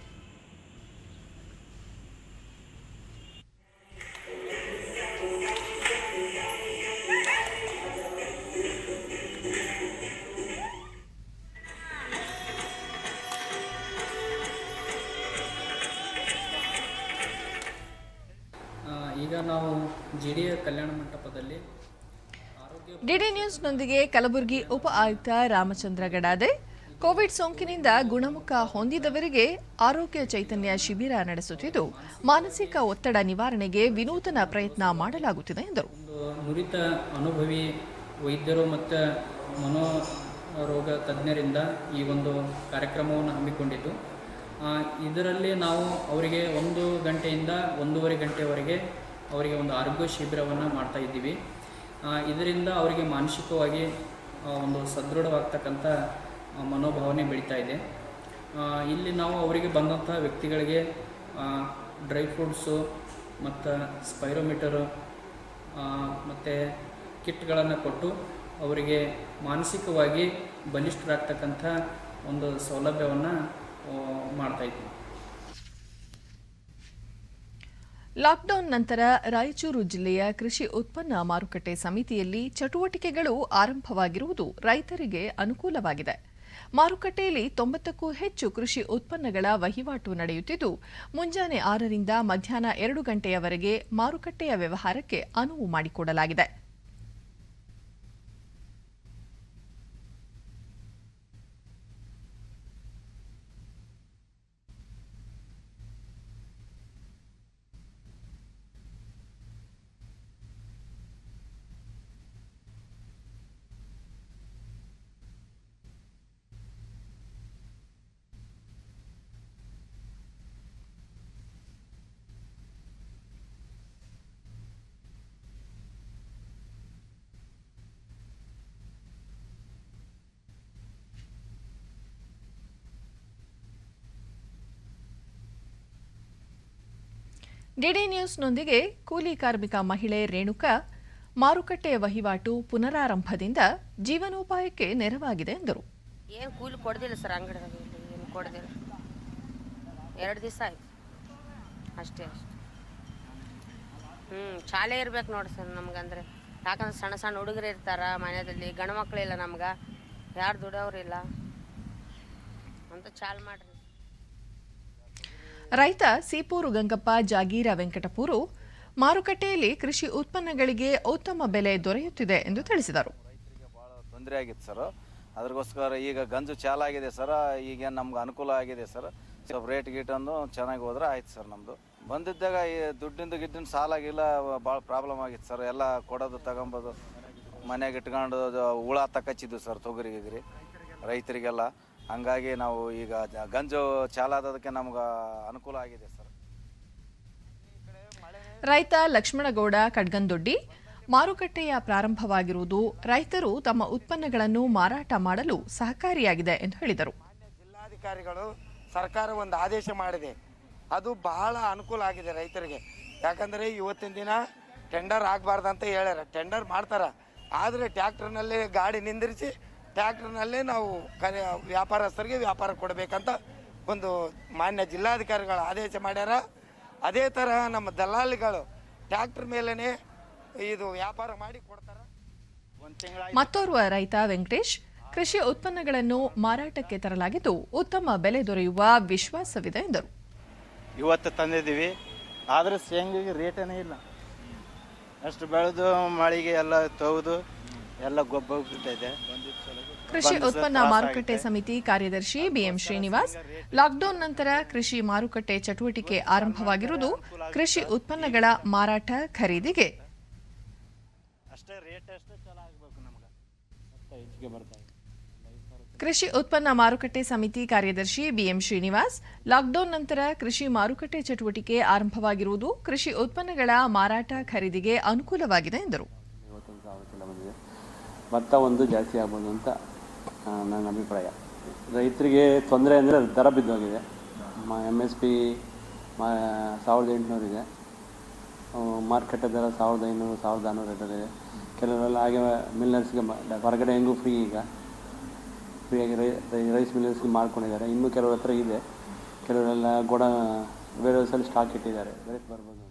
E: ಈಗ ನಾವು ಜಿಡಿಯ ಕಲ್ಯಾಣ ಮಂಟಪದಲ್ಲಿ
A: ಡಿಡಿ ನ್ಯೂಸ್ನೊಂದಿಗೆ ಕಲಬುರಗಿ ಉಪ ಆಯುಕ್ತ ರಾಮಚಂದ್ರ ಗಡಾದೆ, ಕೋವಿಡ್ ಸೋಂಕಿನಿಂದ ಗುಣಮುಖ ಹೊಂದಿದವರಿಗೆ ಆರೋಗ್ಯ ಚೈತನ್ಯ ಶಿಬಿರ ನಡೆಸುತ್ತಿದ್ದು, ಮಾನಸಿಕ ಒತ್ತಡ ನಿವಾರಣೆಗೆ ವಿನೂತನ ಪ್ರಯತ್ನ ಮಾಡಲಾಗುತ್ತಿದೆ ಎಂದರು.
E: ನುರಿತ ಅನುಭವಿ ವೈದ್ಯರು ಮತ್ತು ಮನೋರೋಗ ತಜ್ಞರಿಂದ ಈ ಒಂದು ಕಾರ್ಯಕ್ರಮವನ್ನು ಹಮ್ಮಿಕೊಂಡಿದ್ದು, ಇದರಲ್ಲಿ ನಾವು ಅವರಿಗೆ 1 ಗಂಟೆಯಿಂದ 1.5 ಗಂಟೆವರೆಗೆ ಅವರಿಗೆ ಒಂದು ಆರೋಗ್ಯ ಶಿಬಿರವನ್ನು ಮಾಡ್ತಾ ಇದ್ದೀವಿ. ಇದರಿಂದ ಅವರಿಗೆ ಮಾನಸಿಕವಾಗಿ ಒಂದು ಸದೃಢವಾಗ್ತಕ್ಕಂಥ ಮನೋಭಾವನೆ ಬೆಳೀತಾ ಇದೆ. ಇಲ್ಲಿ ನಾವು ಅವರಿಗೆ ಬಂದಂಥ ವ್ಯಕ್ತಿಗಳಿಗೆ ಡ್ರೈ ಫ್ರೂಟ್ಸು ಮತ್ತು ಸ್ಪೈರೋಮೀಟರು ಮತ್ತು ಕಿಟ್ಗಳನ್ನು ಕೊಟ್ಟು ಅವರಿಗೆ ಮಾನಸಿಕವಾಗಿ ಬಲಿಷ್ಠರಾಗ್ತಕ್ಕಂಥ ಒಂದು ಸೌಲಭ್ಯವನ್ನು ಮಾಡ್ತಾ ಇದ್ದೀವಿ.
A: ಲಾಕ್ಡೌನ್ ನಂತರ ರಾಯಚೂರು ಜಿಲ್ಲೆಯ ಕೃಷಿ ಉತ್ಪನ್ನ ಮಾರುಕಟ್ಟೆ ಸಮಿತಿಯಲ್ಲಿ ಚಟುವಟಿಕೆಗಳು ಆರಂಭವಾಗಿರುವುದು ರೈತರಿಗೆ ಅನುಕೂಲವಾಗಿದೆ. ಮಾರುಕಟ್ಟೆಯಲ್ಲಿ 90ಕ್ಕೂ ಹೆಚ್ಚು ಕೃಷಿ ಉತ್ಪನ್ನಗಳ ವಹಿವಾಟು ನಡೆಯುತ್ತಿದ್ದು, ಮುಂಜಾನೆ 6ರಿಂದ ಮಧ್ಯಾಹ್ನ 2 ಗಂಟೆಯವರೆಗೆ ಮಾರುಕಟ್ಟೆಯ ವ್ಯವಹಾರಕ್ಕೆ ಅನುವು ಮಾಡಿಕೊಡಲಾಗಿದೆ. ಡಿಡಿ ನ್ಯೂಸ್ನೊಂದಿಗೆ ಕೂಲಿ ಕಾರ್ಮಿಕ ಮಹಿಳೆ ರೇಣುಕಾ ಮಾರುಕಟ್ಟೆ ವಹಿವಾಟು ಪುನರಾರಂಭದಿಂದ ಜೀವನೋಪಾಯಕ್ಕೆ ನೆರವಾಗಿದೆ ಎಂದರು.
F: ಏನು ಕೂಲಿ ಕೊಡ್ದಿಲ್ಲ ಸರ್, ಅಂಗಡಿದಾಗ ಏನು ಕೊಡ್ದಿಲ್ಲ. 2 ದಿವಸ ಆಯ್ತು ಅಷ್ಟೇ. ಶಾಲೆ ಇರ್ಬೇಕು ನೋಡಿ ಸರ್ ನಮ್ಗಂದ್ರೆ. ಯಾಕಂದ್ರೆ ಸಣ್ಣ ಸಣ್ಣ ಹುಡುಗರು ಇರ್ತಾರ ಮನೆಯಲ್ಲಿ, ಗಂಡು ಮಕ್ಕಳಿಲ್ಲ ನಮ್ಗೆ, ಯಾರು ದುಡಿಯೋರಿಲ್ಲ ಅಂತ ಚಾಲು ಮಾಡ್ರಿ.
A: ರೈತ ಸೀಪೂರು ಗಂಗಪ್ಪ ಜಾಗೀರ ವೆಂಕಟಪೂರು ಮಾರುಕಟ್ಟೆಯಲ್ಲಿ ಕೃಷಿ ಉತ್ಪನ್ನಗಳಿಗೆ ಉತ್ತಮ ಬೆಲೆ ದೊರೆಯುತ್ತಿದೆ ಎಂದು ತಿಳಿಸಿದರು.
G: ರೈತರಿಗೆ ಭಾಳ ತೊಂದರೆ ಆಗಿತ್ತು ಸರ್, ಅದಕ್ಕೋಸ್ಕರ ಈಗ ಗಂಜು ಚಾಲಾಗಿದೆ ಸರ್, ಈಗ ನಮ್ಗೆ ಅನುಕೂಲ ಆಗಿದೆ ಸರ್. ಸ್ವಲ್ಪ ರೇಟ್ ಗೀಟನ್ನು ಚೆನ್ನಾಗಿ ಹೋದ್ರೆ ಆಯ್ತು ಸರ್. ನಮ್ಮದು ಬಂದಿದ್ದಾಗ ಈ ದುಡ್ಡಿನ ಸಾಲಾಗಿಲ್ಲ, ಭಾಳ ಪ್ರಾಬ್ಲಮ್ ಆಗಿತ್ತು ಸರ್. ಎಲ್ಲ ಕೊಡೋದು ತಗೊಂಬೋದು, ಮನೆಗೆ ಇಟ್ಕೊಂಡು ಹುಳ ತಕ್ಕಚ್ಚಿದ್ದು ಸರ್ ತೊಗರಿ ಗಿಗರಿ ರೈತರಿಗೆಲ್ಲ. ಹಂಗಾಗಿ ನಾವು ಈಗ ಗಂಜು ಚಾಲಾದದಕ್ಕೆ ನಮ್ಗೆ ಅನುಕೂಲ ಆಗಿದೆ ಸರ್.
A: ರೈತ ಲಕ್ಷ್ಮಣಗೌಡ ಕಡ್ಗಂದೊಡ್ಡಿ ಮಾರುಕಟ್ಟೆಯ ಪ್ರಾರಂಭವಾಗಿರುವುದು ರೈತರು ತಮ್ಮ ಉತ್ಪನ್ನಗಳನ್ನು ಮಾರಾಟ ಮಾಡಲು ಸಹಕಾರಿಯಾಗಿದೆ ಎಂದು ಹೇಳಿದರು.
H: ಜಿಲ್ಲಾಧಿಕಾರಿಗಳು ಸರ್ಕಾರ ಒಂದು ಆದೇಶ ಮಾಡಿದೆ, ಅದು ಬಹಳ ಅನುಕೂಲ ಆಗಿದೆ ರೈತರಿಗೆ. ಯಾಕಂದರೆ ಇವತ್ತಿನ ದಿನ ಟೆಂಡರ್ ಆಗಬಾರ್ದಂತ ಹೇಳ್ಯಾರ. ಟೆಂಡರ್ ಮಾಡ್ತಾರೆ, ಆದರೆ ಟ್ಯಾಕ್ಟರ್ನಲ್ಲೇ ಗಾಡಿ ನಿಂದಿರಿಸಿ ಟ್ಯಾಕ್ಟರ್ನಲ್ಲೇ ನಾವು ವ್ಯಾಪಾರಸ್ಥರಿಗೆ ವ್ಯಾಪಾರ ಕೊಡಬೇಕಂತ ಒಂದು ಮಾನ್ಯ ಜಿಲ್ಲಾಧಿಕಾರಿಗಳು ಆದೇಶ ಮಾಡ್ಯಾರ. ಅದೇ ತರಹ ನಮ್ಮ ದಲ್ಲಾಳಿಗಳು ಟ್ಯಾಕ್ಟರ್ ಮೇಲೇ ಇದು ವ್ಯಾಪಾರ ಮಾಡಿ ಕೊಡ್ತಾರೆ.
A: ಮತ್ತೋರ್ವ ರೈತ ವೆಂಕಟೇಶ್ ಕೃಷಿ ಉತ್ಪನ್ನಗಳನ್ನು ಮಾರಾಟಕ್ಕೆ ತರಲಾಗಿದ್ದು ಉತ್ತಮ ಬೆಲೆ ದೊರೆಯುವ ವಿಶ್ವಾಸವಿದೆ ಎಂದರು.
I: ಇವತ್ತು ತಂದಿದ್ದೀವಿ, ಆದರೆ ಶೇಂಗಿಗೆ ರೇಟೇನೇ ಇಲ್ಲ. ಅಷ್ಟು ಬೆಳೆದು ಮಳೆಗೆ ಎಲ್ಲ ತೆಗೆದು ಎಲ್ಲ ಗೊಬ್ಬರ ಬಿಡ್ತಾಯಿದೆ.
A: ಕೃಷಿ ಉತ್ಪನ್ನ ಮಾರುಕಟ್ಟೆ ಸಮಿತಿ ಕಾರ್ಯದರ್ಶಿ ಬಿಎಂ ಶ್ರೀನಿವಾಸ್ ಲಾಕ್ಡೌನ್ ನಂತರ ಕೃಷಿ ಮಾರುಕಟ್ಟೆ ಚಟುವಟಿಕೆ ಆರಂಭವಾಗಿರುವುದು ಕೃಷಿ ಉತ್ಪನ್ನಗಳ ಮಾರಾಟ ಖರೀದಿಗೆ ಕೃಷಿ ಉತ್ಪನ್ನ ಮಾರುಕಟ್ಟೆ ಸಮಿತಿ ಕಾರ್ಯದರ್ಶಿ ಬಿಎಂ ಶ್ರೀನಿವಾಸ್ ಲಾಕ್ಡೌನ್ ನಂತರ ಕೃಷಿ ಮಾರುಕಟ್ಟೆ ಚಟುವಟಿಕೆ ಆರಂಭವಾಗಿರುವುದು ಕೃಷಿ ಉತ್ಪನ್ನಗಳ ಮಾರಾಟ ಖರೀದಿಗೆ ಅನುಕೂಲವಾಗಿದೆ ಎಂದರು.
J: ಭತ್ತ ಒಂದು ಜಾಸ್ತಿ ಆಗ್ಬೋದು ಅಂತ ನನ್ನ ಅಭಿಪ್ರಾಯ. ರೈತರಿಗೆ ತೊಂದರೆ ಅಂದರೆ ದರ ಬಿದ್ದೋಗಿದೆ. MSP 1800 ಇದೆ, ಮಾರ್ಕೆಟ್ ದರ 1500 1400 ಇದೆ. ಕೆಲವರೆಲ್ಲ ಹಾಗೆ ಮಿಲ್ಲರ್ಸ್ಗೆ ಹೊರಗಡೆ ಹೆಂಗೂ ಫ್ರೀ, ಈಗ ಫ್ರೀಯಾಗಿ ರೈಸ್ ಮಿಲ್ಲರ್ಸ್ಗೆ ಮಾಡ್ಕೊಂಡಿದ್ದಾರೆ. ಇನ್ನೂ ಕೆಲವ್ರ ಹತ್ರ ಇದೆ, ಕೆಲವರೆಲ್ಲ ಬೇರೆ ಹೌಸಲ್ಲಿ ಸ್ಟಾಕ್ ಇಟ್ಟಿದ್ದಾರೆ, ರೈಸ್ ಬರ್ಬೋದು ಅಂತ.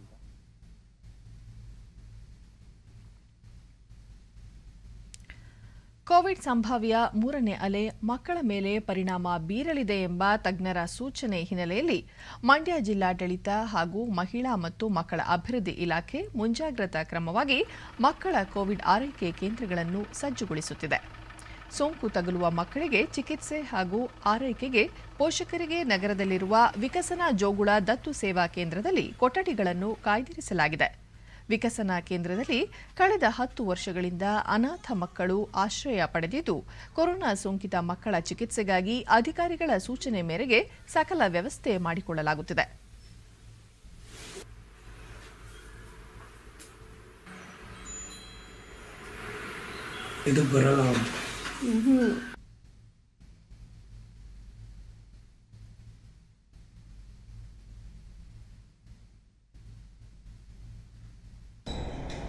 A: ಕೋವಿಡ್ ಸಂಭಾವ್ಯ 3ನೇ ಅಲೆ ಮಕ್ಕಳ ಮೇಲೆ ಪರಿಣಾಮ ಬೀರಲಿದೆ ಎಂಬ ತಜ್ಞರ ಸೂಚನೆ ಹಿನ್ನೆಲೆಯಲ್ಲಿ ಮಂಡ್ಯ ಜಿಲ್ಲಾಡಳಿತ ಹಾಗೂ ಮಹಿಳಾ ಮತ್ತು ಮಕ್ಕಳ ಅಭಿವೃದ್ಧಿ ಇಲಾಖೆ ಮುಂಜಾಗ್ರತಾ ಕ್ರಮವಾಗಿ ಮಕ್ಕಳ ಕೋವಿಡ್ ಆರೈಕೆ ಕೇಂದ್ರಗಳನ್ನು ಸಜ್ಜುಗೊಳಿಸುತ್ತಿದೆ. ಸೋಂಕು ತಗುಲುವ ಮಕ್ಕಳಿಗೆ ಚಿಕಿತ್ಸೆ ಹಾಗೂ ಆರೈಕೆಗೆ ಪೋಷಕರಿಗೆ ನಗರದಲ್ಲಿರುವ ವಿಕಸನ ಜೋಗುಳ ದತ್ತು ಸೇವಾ ಕೇಂದ್ರದಲ್ಲಿ ಕೊಠಡಿಗಳನ್ನು ಕಾಯ್ದಿರಿಸಲಾಗಿದೆ. ವಿಕಸನ ಕೇಂದ್ರದಲ್ಲಿ ಕಳೆದ 10 ವರ್ಷಗಳಿಂದ ಅನಾಥ ಮಕ್ಕಳು ಆಶ್ರಯ ಪಡೆದಿದ್ದು, ಕೊರೋನಾ ಸೋಂಕಿತ ಮಕ್ಕಳ ಚಿಕಿತ್ಸೆಗಾಗಿ ಅಧಿಕಾರಿಗಳ ಸೂಚನೆ ಮೇರೆಗೆ ಸಕಲ ವ್ಯವಸ್ಥೆ ಮಾಡಿಕೊಳ್ಳಲಾಗುತ್ತಿದೆ.
K: ಇದು ಬರಲ್ಲ.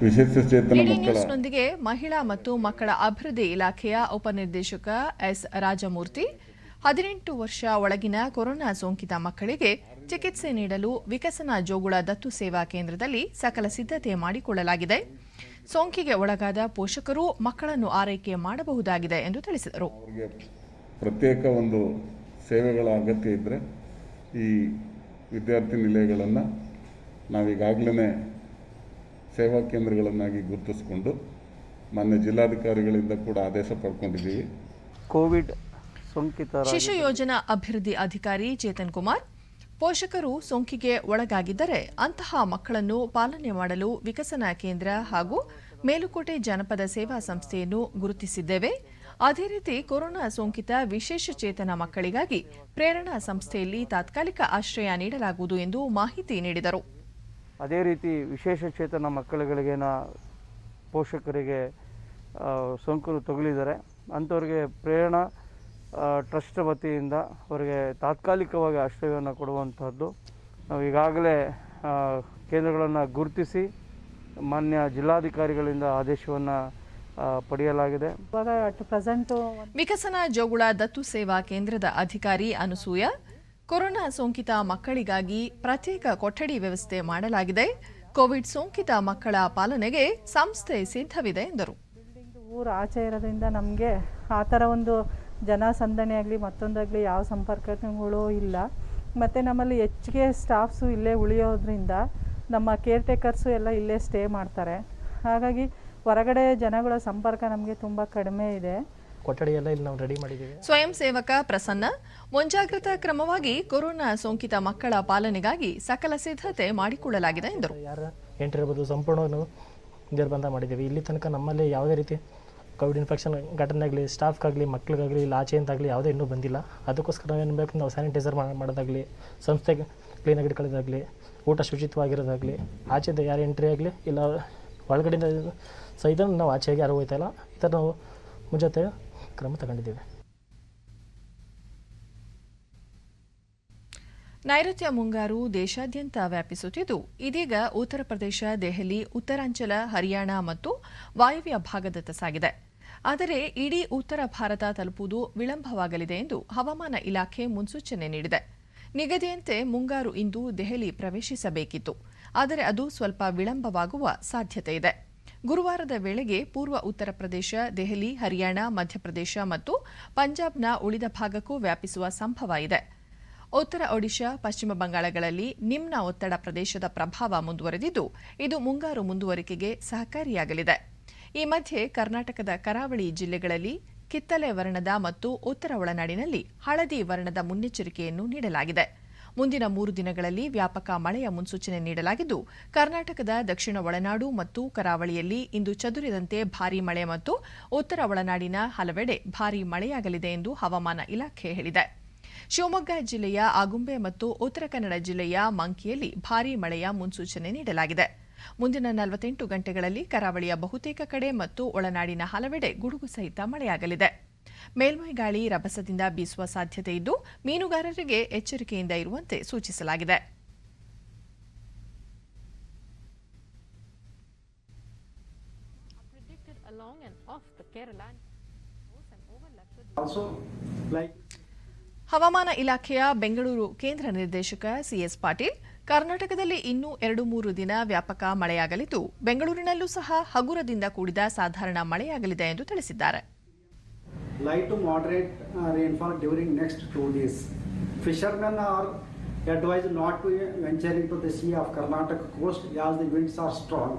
A: ನ್ಯೂಸ್ನೊಂದಿಗೆ ಮಹಿಳಾ ಮತ್ತು ಮಕ್ಕಳ ಅಭಿವೃದ್ಧಿ ಇಲಾಖೆಯ ಉಪನಿರ್ದೇಶಕ ಎಸ್ ರಾಜಮೂರ್ತಿ 18 ವರ್ಷ ಒಳಗಿನ ಕೊರೋನಾ ಸೋಂಕಿತ ಮಕ್ಕಳಿಗೆ ಚಿಕಿತ್ಸೆ ನೀಡಲು ವಿಕಸನ ಜೋಗುಳ ದತ್ತು ಸೇವಾ ಕೇಂದ್ರದಲ್ಲಿ ಸಕಲ ಸಿದ್ಧತೆ ಮಾಡಿಕೊಳ್ಳಲಾಗಿದೆ. ಸೋಂಕಿಗೆ ಒಳಗಾದ ಪೋಷಕರು ಮಕ್ಕಳನ್ನು ಆರೈಕೆ ಮಾಡಬಹುದಾಗಿದೆ ಎಂದು ತಿಳಿಸಿದರು.
L: ಪ್ರತ್ಯೇಕ ಒಂದು ಸೇವೆಗಳ ಅಗತ್ಯ ಇದ್ದರೆ ಈ ವಿದ್ಯಾರ್ಥಿ ನಿಲಯಗಳನ್ನು ನಾವೀಗಾಗಲೇ ಸೇವಾ ಕೇಂದ್ರಗಳನ್ನಾಗಿ ಗುರುತಿಸಿಕೊಂಡು ಮಾನ್ಯ ಜಿಲ್ಲಾಧಿಕಾರಿಗಳಿಂದ ಕೂಡ ಆದೇಶ ಪಡ್ಕೊಂಡಿದ್ದೀವಿ.
M: ಕೋವಿಡ್ ಸೋಂಕಿತ
A: ಶಿಶು ಯೋಜನಾ ಅಭಿವೃದ್ಧಿ ಅಧಿಕಾರಿ ಚೇತನ್ ಕುಮಾರ್ ಪೋಷಕರು ಸೋಂಕಿಗೆ ಒಳಗಾಗಿದ್ದರೆ ಅಂತಹ ಮಕ್ಕಳನ್ನು ಪಾಲನೆ ಮಾಡಲು ವಿಕಸನ ಕೇಂದ್ರ ಹಾಗೂ ಮೇಲುಕೋಟೆ ಜನಪದ ಸೇವಾ ಸಂಸ್ಥೆಯನ್ನು ಗುರುತಿಸಿದ್ದೇವೆ. ಅದೇ ರೀತಿ ಕೊರೋನಾ ಸೋಂಕಿತ ವಿಶೇಷ ಚೇತನ ಮಕ್ಕಳಿಗಾಗಿ ಪ್ರೇರಣಾ ಸಂಸ್ಥೆಯಲ್ಲಿ ತಾತ್ಕಾಲಿಕ ಆಶ್ರಯ ನೀಡಲಾಗುವುದು ಎಂದು ಮಾಹಿತಿ ನೀಡಿದರು.
M: ಅದೇ ರೀತಿ ವಿಶೇಷ ಚೇತನ ಮಕ್ಕಳುಗಳಿಗೇನ ಪೋಷಕರಿಗೆ ಸೋಂಕು ತಗುಲಿದ್ದಾರೆ ಅಂಥವ್ರಿಗೆ ಪ್ರೇರಣಾ ಟ್ರಸ್ಟ್ ವತಿಯಿಂದ ಅವರಿಗೆ ತಾತ್ಕಾಲಿಕವಾಗಿ ಆಶ್ರಯವನ್ನು ಕೊಡುವಂಥದ್ದು ನಾವು ಈಗಾಗಲೇ ಕೇಂದ್ರಗಳನ್ನು ಗುರುತಿಸಿ ಮಾನ್ಯ ಜಿಲ್ಲಾಧಿಕಾರಿಗಳಿಂದ ಆದೇಶವನ್ನು ಪಡೆಯಲಾಗಿದೆ.
A: ವಿಕಸನ ಜೋಗುಳ ದತ್ತು ಸೇವಾ ಕೇಂದ್ರದ ಅಧಿಕಾರಿ ಅನಸೂಯ, ಕೊರೋನಾ ಸೋಂಕಿತ ಮಕ್ಕಳಿಗಾಗಿ ಪ್ರತ್ಯೇಕ ಕೊಠಡಿ ವ್ಯವಸ್ಥೆ ಮಾಡಲಾಗಿದೆ. ಕೋವಿಡ್ ಸೋಂಕಿತ ಮಕ್ಕಳ ಪಾಲನೆಗೆ ಸಂಸ್ಥೆ ಸಿದ್ಧವಿದೆ ಎಂದರು.
N: ಊರು ಆಚೆ ಇರೋದ್ರಿಂದ ನಮಗೆ ಆ ಥರ ಒಂದು ಜನಸಂದಣಿ ಆಗಲಿ ಮತ್ತೊಂದಾಗಲಿ ಯಾವ ಸಂಪರ್ಕಗಳು ಇಲ್ಲ. ಮತ್ತು ನಮ್ಮಲ್ಲಿ ಹೆಚ್ಚಿಗೆ ಸ್ಟಾಫ್ಸು ಇಲ್ಲೇ ಉಳಿಯೋದ್ರಿಂದ ನಮ್ಮ ಕೇರ್ ಟೇಕರ್ಸು ಎಲ್ಲ ಇಲ್ಲೇ ಸ್ಟೇ ಮಾಡ್ತಾರೆ. ಹಾಗಾಗಿ ಹೊರಗಡೆ ಜನಗಳ ಸಂಪರ್ಕ ನಮಗೆ ತುಂಬ ಕಡಿಮೆ ಇದೆ.
O: ಕೊಠಡಿ ಎಲ್ಲ ಇಲ್ಲಿ ನಾವು ರೆಡಿ ಮಾಡಿದ್ದೀವಿ.
A: ಸ್ವಯಂ ಸೇವಕ ಪ್ರಸನ್ನ, ಮುಂಜಾಗ್ರತಾ ಕ್ರಮವಾಗಿ ಕೊರೋನಾ ಸೋಂಕಿತ ಮಕ್ಕಳ ಪಾಲನೆಗಾಗಿ ಸಕಲ ಸಿದ್ಧತೆ ಮಾಡಿಕೊಳ್ಳಲಾಗಿದೆ ಎಂದರು.
O: ಯಾರು ಎಂಟ್ರಿ ಇರ್ಬೋದು ಸಂಪೂರ್ಣವಾಗಿ ನಿರ್ಬಂಧ ಮಾಡಿದ್ದೀವಿ. ಇಲ್ಲಿ ತನಕ ನಮ್ಮಲ್ಲಿ ಯಾವುದೇ ರೀತಿ ಕೋವಿಡ್ ಇನ್ಫೆಕ್ಷನ್ ಘಟನೆ ಆಗಲಿ ಸ್ಟಾಫ್ಗಾಗಲಿ ಮಕ್ಕಳಿಗಾಗಲಿ ಇಲ್ಲ ಆಚೆಯಿಂದಾಗಲಿ ಯಾವುದೇ ಇನ್ನೂ ಬಂದಿಲ್ಲ. ಅದಕ್ಕೋಸ್ಕರ ಏನು ಬೇಕು ನಾವು ಸ್ಯಾನಿಟೈಸರ್ ಮಾಡೋದಾಗಲಿ, ಸಂಸ್ಥೆಗೆ ಕ್ಲೀನಾಗಿ ಇಟ್ಕೊಳ್ಳೋದಾಗಲಿ, ಊಟ ಶುಚಿತ್ವವಾಗಿರೋದಾಗಲಿ, ಆಚೆದ ಯಾರು ಎಂಟ್ರಿ ಆಗಲಿ ಇಲ್ಲ ಒಳಗಡೆಯಿಂದ ಸಹಿತ ನಾವು ಆಚೆಗೆ ಯಾರು ಹೋಗ್ತಾ ಇಲ್ಲ. ಈ ಥರ ನಾವು ಮುಂಜಾತೆ ಕ್ರಮ ತಗೊಂಡಿದ್ದೀವಿ.
A: ನೈಋತ್ಯ ಮುಂಗಾರು ದೇಶಾದ್ಯಂತ ವ್ಯಾಪಿಸುತ್ತಿದ್ದು, ಇದೀಗ ಉತ್ತರ ಪ್ರದೇಶ, ದೆಹಲಿ, ಉತ್ತರಾಂಚಲ, ಹರಿಯಾಣ ಮತ್ತು ವಾಯವ್ಯ ಭಾಗದತ್ತ ಸಾಗಿದೆ. ಆದರೆ ಇಡೀ ಉತ್ತರ ಭಾರತ ತಲುಪುವುದು ವಿಳಂಬವಾಗಲಿದೆ ಎಂದು ಹವಾಮಾನ ಇಲಾಖೆ ಮುನ್ಸೂಚನೆ ನೀಡಿದೆ. ನಿಗದಿಯಂತೆ ಮುಂಗಾರು ಇಂದು ದೆಹಲಿ ಪ್ರವೇಶಿಸಬೇಕಿತ್ತು, ಆದರೆ ಅದು ಸ್ವಲ್ಪ ವಿಳಂಬವಾಗುವ ಸಾಧ್ಯತೆ ಇದೆ. ಗುರುವಾರದ ವೇಳೆಗೆ ಪೂರ್ವ ಉತ್ತರ ಪ್ರದೇಶ, ದೆಹಲಿ, ಹರಿಯಾಣ, ಮಧ್ಯಪ್ರದೇಶ ಮತ್ತು ಪಂಜಾಬ್ನ ಉಳಿದ ಭಾಗಕ್ಕೂ ವ್ಯಾಪಿಸುವ ಸಂಭವ ಇದೆ. ಉತ್ತರ ಒಡಿಶಾ, ಪಶ್ಚಿಮ ಬಂಗಾಳಗಳಲ್ಲಿ ನಿಮ್ನ ಒತ್ತಡ ಪ್ರದೇಶದ ಪ್ರಭಾವ ಮುಂದುವರೆದಿದ್ದು, ಇದು ಮುಂಗಾರು ಮುಂದುವರಿಕೆಗೆ ಸಹಕಾರಿಯಾಗಲಿದೆ. ಈ ಮಧ್ಯೆ ಕರ್ನಾಟಕದ ಕರಾವಳಿ ಜಿಲ್ಲೆಗಳಲ್ಲಿ ಕಿತ್ತಳೆ ವರ್ಣದ ಮತ್ತು ಉತ್ತರ ಒಳನಾಡಿನಲ್ಲಿ ಹಳದಿ ವರ್ಣದ ಮುನ್ನೆಚ್ಚರಿಕೆಯನ್ನು ನೀಡಲಾಗಿದೆ. ಮುಂದಿನ 3 ದಿನಗಳಲ್ಲಿ ವ್ಯಾಪಕ ಮಳೆಯ ಮುನ್ಸೂಚನೆ ನೀಡಲಾಗಿದ್ದು, ಕರ್ನಾಟಕದ ದಕ್ಷಿಣ ಒಳನಾಡು ಮತ್ತು ಕರಾವಳಿಯಲ್ಲಿ ಇಂದು ಚದುರಿದಂತೆ ಭಾರೀ ಮಳೆ ಮತ್ತು ಉತ್ತರ ಒಳನಾಡಿನ ಹಲವೆಡೆ ಭಾರೀ ಮಳೆಯಾಗಲಿದೆ ಎಂದು ಹವಾಮಾನ ಇಲಾಖೆ ಹೇಳಿದೆ. ಶಿವಮೊಗ್ಗ ಜಿಲ್ಲೆಯ ಆಗುಂಬೆ ಮತ್ತು ಉತ್ತರ ಕನ್ನಡ ಜಿಲ್ಲೆಯ ಮಂಕಿಯಲ್ಲಿ ಭಾರೀ ಮಳೆಯ ಮುನ್ಸೂಚನೆ ನೀಡಲಾಗಿದೆ. ಮುಂದಿನ 48 ಗಂಟೆಗಳಲ್ಲಿ ಕರಾವಳಿಯ ಬಹುತೇಕ ಕಡೆ ಮತ್ತು ಒಳನಾಡಿನ ಹಲವೆಡೆ ಗುಡುಗು ಸಹಿತ ಮಳೆಯಾಗಲಿದೆ. ಮೇಲ್ಮೈ ಗಾಳಿ ರಭಸದಿಂದ ಬೀಸುವ ಸಾಧ್ಯತೆ ಇದ್ದು, ಮೀನುಗಾರರಿಗೆ ಎಚ್ಚರಿಕೆಯಿಂದ ಇರುವಂತೆ ಸೂಚಿಸಲಾಗಿದೆ. ಹವಾಮಾನ ಇಲಾಖೆಯ ಬೆಂಗಳೂರು ಕೇಂದ್ರ ನಿರ್ದೇಶಕ ಸಿಎಸ್ ಪಾಟೀಲ್, ಕರ್ನಾಟಕದಲ್ಲಿ ಇನ್ನೂ 2-3 ದಿನ ವ್ಯಾಪಕ ಮಳೆಯಾಗಲಿದ್ದು, ಬೆಂಗಳೂರಿನಲ್ಲೂ ಸಹ ಹಗುರದಿಂದ ಕೂಡಿದ ಸಾಧಾರಣ ಮಳೆಯಾಗಲಿದೆ ಎಂದು ತಿಳಿಸಿದ್ದಾರೆ.
P: Light to moderate rainfall during next 2 days. Fishermen are advised not to venture into the sea of Karnataka coast as the winds are strong.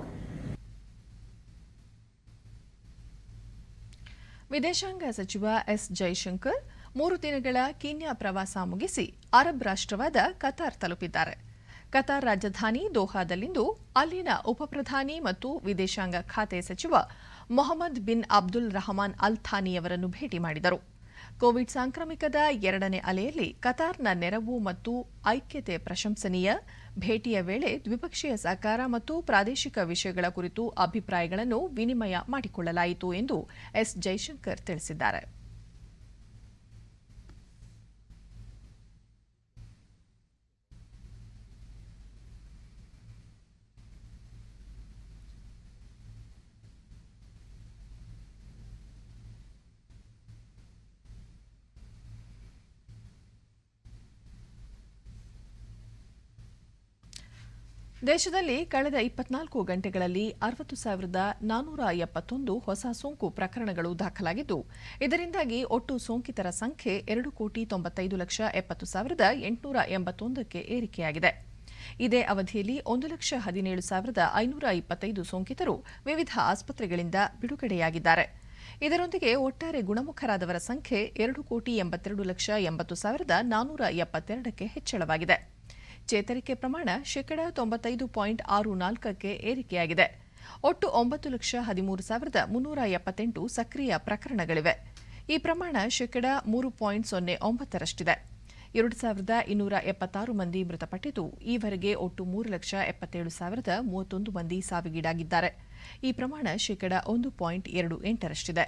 A: ವಿದೇಶಾಂಗ ಸಚಿವ ಎಸ್ ಜೈಶಂಕರ್ 3 ದಿನಗಳ ಕೀನ್ಯಾ ಪ್ರವಾಸ ಮುಗಿಸಿ ಅರಬ್ ರಾಷ್ಟ್ರವಾದ ಕತಾರ್ ತಲುಪಿದ್ದಾರೆ. ಕತಾರ್ ರಾಜಧಾನಿ ದೋಹಾದಲ್ಲಿಂದು ಅಲ್ಲಿನ ಉಪಪ್ರಧಾನಿ ಮತ್ತು ವಿದೇಶಾಂಗ ಖಾತೆ ಸಚಿವ ಮೊಹಮ್ಮದ್ ಬಿನ್ ಅಬ್ದುಲ್ ರಹಮಾನ್ ಅಲ್ ಥಾನಿಯವರನ್ನು ಭೇಟಿ ಮಾಡಿದರು. ಕೋವಿಡ್ ಸಾಂಕ್ರಾಮಿಕದ 2ನೇ ಅಲೆಯಲ್ಲಿ ಕತಾರ್ನ ನೆರವು ಮತ್ತು ಐಕ್ಯತೆ ಪ್ರಶಂಸನೀಯ. ಭೇಟಿಯ ವೇಳೆ ದ್ವಿಪಕ್ಷೀಯ ಸಹಕಾರ ಮತ್ತು ಪ್ರಾದೇಶಿಕ ವಿಷಯಗಳ ಕುರಿತು ಅಭಿಪ್ರಾಯಗಳನ್ನು ವಿನಿಮಯ ಮಾಡಿಕೊಳ್ಳಲಾಯಿತು ಎಂದು ಎಸ್ ಜೈಶಂಕರ್ ತಿಳಿಸಿದ್ದಾರೆ. ದೇಶದಲ್ಲಿ ಕಳೆದ 24 ಗಂಟೆಗಳಲ್ಲಿ 60,471 ಹೊಸ ಸೋಂಕು ಪ್ರಕರಣಗಳು ದಾಖಲಾಗಿದ್ದು, ಇದರಿಂದಾಗಿ ಒಟ್ಟು ಸೋಂಕಿತರ ಸಂಖ್ಯೆ 2,92,70,881ಕ್ಕೆ ಏರಿಕೆಯಾಗಿದೆ. ಇದೇ ಅವಧಿಯಲ್ಲಿ 1,17,525 ಸೋಂಕಿತರು ವಿವಿಧ ಆಸ್ಪತ್ರೆಗಳಿಂದ ಬಿಡುಗಡೆಯಾಗಿದ್ದಾರೆ. ಇದರೊಂದಿಗೆ ಒಟ್ಟಾರೆ ಗುಣಮುಖರಾದವರ ಸಂಖ್ಯೆ 2,82,80,472ಕ್ಕೆ ಹೆಚ್ಚಳವಾಗಿದೆ. ಚೇತರಿಕೆ ಪ್ರಮಾಣ 95.64% ಏರಿಕೆಯಾಗಿದೆ. ಒಟ್ಟು 9,13,378 ಸಕ್ರಿಯ ಪ್ರಕರಣಗಳಿವೆ. ಈ ಪ್ರಮಾಣ 3.09%ರಷ್ಟಿದೆ. 2,276 ಮಂದಿ ಮೃತಪಟ್ಟಿದ್ದು, ಈವರೆಗೆ ಒಟ್ಟು 3,77,031 ಮಂದಿ ಸಾವಿಗೀಡಾಗಿದ್ದಾರೆ. ಈ ಪ್ರಮಾಣ 1.28%ರಷ್ಟಿದೆ.